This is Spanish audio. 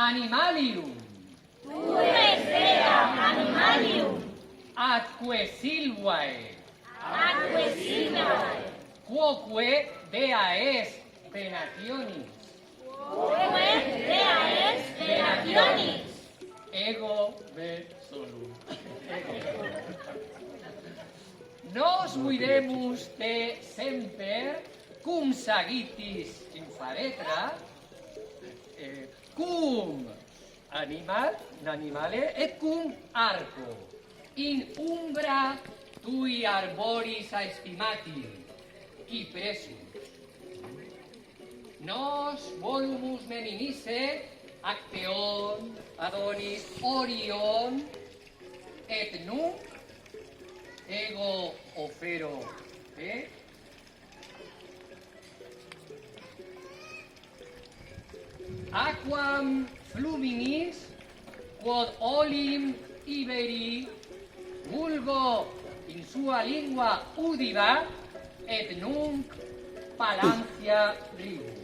animalium. Tue seam animalium. Atque silvae. Atque silvae. Quoque dea est venationis. Quoque dea est venationis. Ego me solum. Nos videmus te semper cum sagitis infaretra, cum animale et cum arco, in umbra tui arboris aestimati, qui presum. Nos volumus meminisse Acteon, Adonis, Orion, et nunc ego ofero te aquam fluminis quod olim iberi vulgo in sua lingua udiva et nunc palancia ribu.